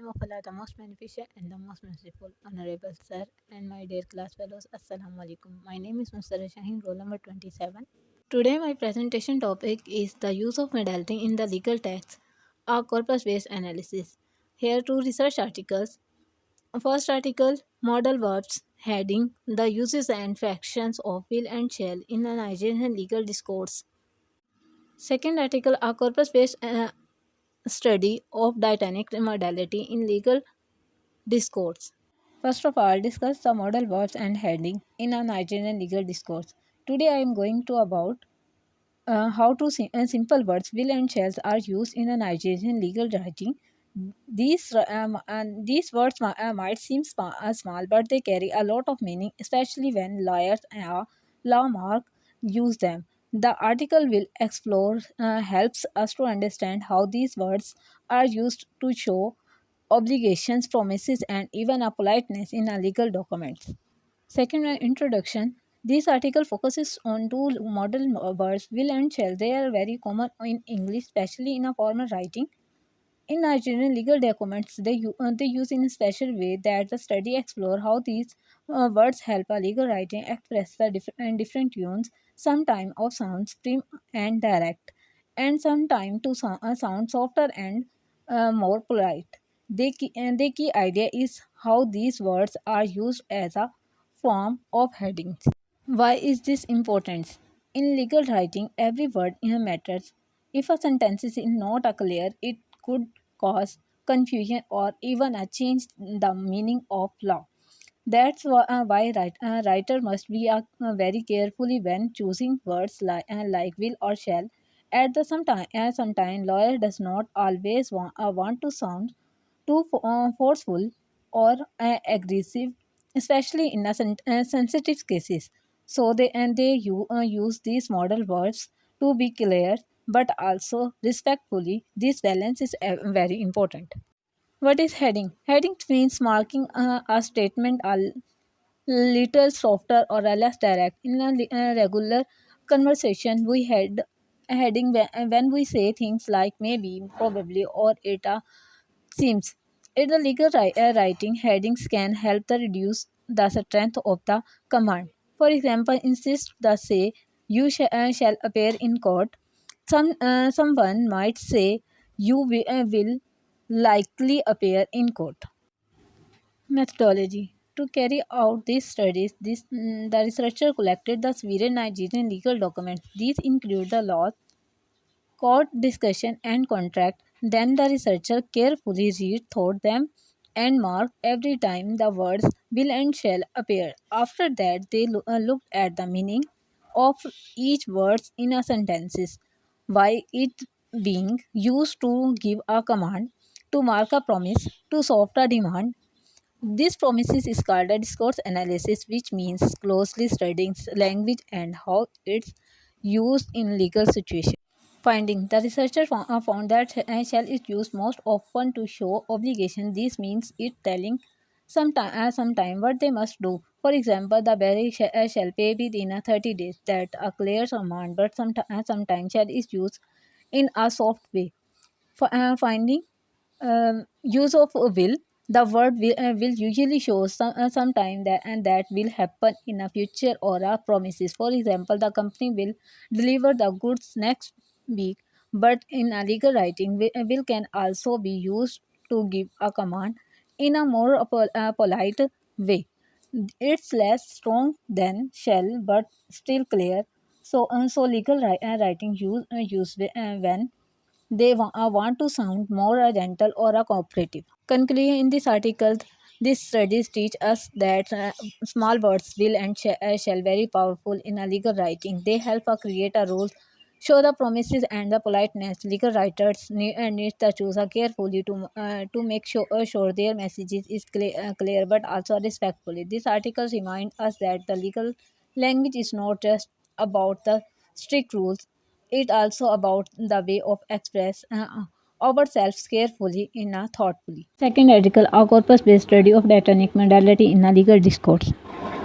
of Allah, the most beneficent and the most merciful, Honorable Sir, and my dear class fellows, Assalamu alaikum. My name is Mr. Shaheen, roll number 27. Today, my presentation topic is the use of modality in the legal text, a corpus based analysis. Here, two research articles. First article, Model Verbs, heading The Uses and Fractions of Will and Shall in a Nigerian Legal Discourse. Second article, a corpus based study of diatonic modality in legal discourse. First of all, discuss the model verbs and heading in a Nigerian legal discourse. Today I am going to about how simple words will and shells are used in a Nigerian legal writing. These words might seem small, but they carry a lot of meaning, especially when lawyers and law mark use them. The article will explore helps us to understand how these words are used to show obligations, promises, and even a politeness in a legal documents. Second, introduction. This article focuses on two model words, will and shall. They are very common in English, especially in a formal writing. In Nigerian legal documents, they use in a special way that the study explore how these words help a legal writing express the different tunes, sometimes of sounds prim and direct, and sometimes to sound softer and more polite. The key idea is how these words are used as a form of headings. Why is this important? In legal writing, every word matters. If a sentence is not a clear, it could cause confusion or even a change the meaning of law. That's why writer must be very carefully when choosing words like will or shall. At the some time, lawyer does not always want to sound too forceful or aggressive, especially in sensitive cases. So they use these model words to be clear but also respectfully. This balance is very important. What is heading? Heading means marking a statement a little softer or a less direct. In a regular conversation, we had heading when we say things like maybe, probably, or it seems. In the legal writing, headings can help to reduce the strength of the command. For example, insist the say you shall appear in court. Someone might say you will likely appear in court. Methodology. To carry out these studies, the researcher collected the several Nigerian legal documents. These include the laws, court discussion, and contract. Then the researcher carefully read through them and marked every time the words will and shall appear. After that, they looked at the meaning of each word in a sentences, why it being used to give a command, to mark a promise, to soft a demand. This promises is called a discourse analysis, which means closely studying language and how it's used in legal situations. Finding. The researcher found that shall is used most often to show obligation. This means it telling sometime what they must do. For example, the bearer shall pay within 30 days. That a clear command, but sometimes shall is used in a soft way. Finding use of will. The word will usually show sometime that and that will happen in a future or a promises. For example, the company will deliver the goods next week, but in a legal writing, will can also be used to give a command in a more polite way. It's less strong than shall, but still clear. So legal writing use when they want to sound more gentle or a cooperative. Conclusion. In this article, these studies teach us that small words will and shall very powerful in a legal writing. They help create a rules, show the promises and the politeness. Legal writers need to choose carefully to make sure their messages is clear but also respectfully. This article reminds us that the legal language is not just about the strict rules. It also about the way of express ourselves carefully in a thoughtfully. Second article, a corpus-based study of diatonic modality in a legal discourse.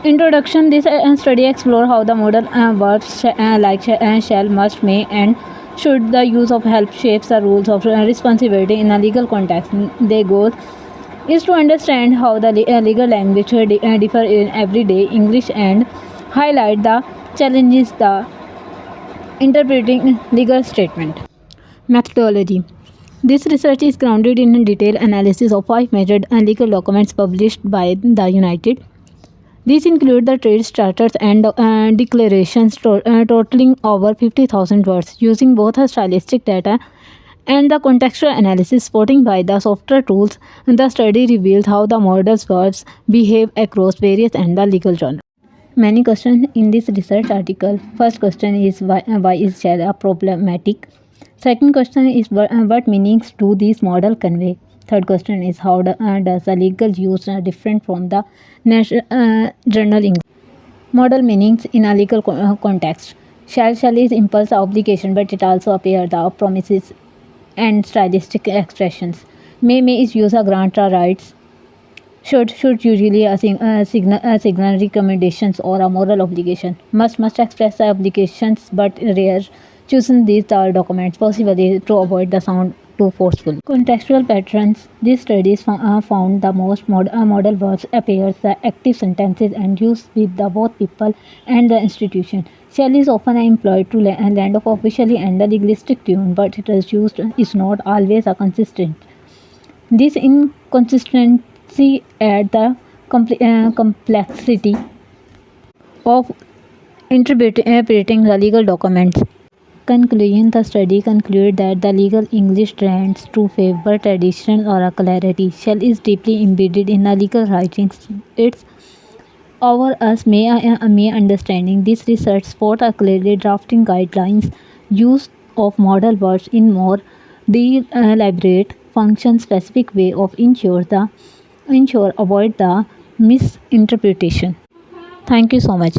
Introduction. This study explore how the modal verbs shall, must, may, and should the use of help shapes the rules of responsibility in a legal context. They go is to understand how the legal language differ in everyday English and highlight the challenges the interpreting legal statement. Methodology. This research is grounded in a detailed analysis of five major legal documents published by the United. These include the trade charters and declarations totaling over 50,000 words, using both a stylistic data and the contextual analysis supporting by the software tools. The study revealed how the model's words behave across various and the legal genres. Many questions in this research article. First question is why is shell problematic? Second question is what meanings do these model convey? Third question is how does the legal use different from the general English? Model meanings in a legal context. Shall is impulse obligation, but it also appears the promises and stylistic expressions. May is use a grant or rights. Should usually signal recommendations or a moral obligation. Must express the obligations, but rare. Choosing these are documents possibly to avoid the sound too forceful. Contextual patterns. These studies found the most model verbs appears the active sentences and used with the both people and the institution. Shall is often employed to land of officially and the legalistic tune, but it is used is not always a consistent. This inconsistency adds the complexity of interpreting the legal documents. Conclusion. The study concluded that the legal English trends to favor tradition or a clarity. Shall is deeply embedded in the legal writings. It's over us may understanding this research support a clearly drafting guidelines, use of model words in more deliberate function specific way of ensure avoid the misinterpretation. Thank you so much.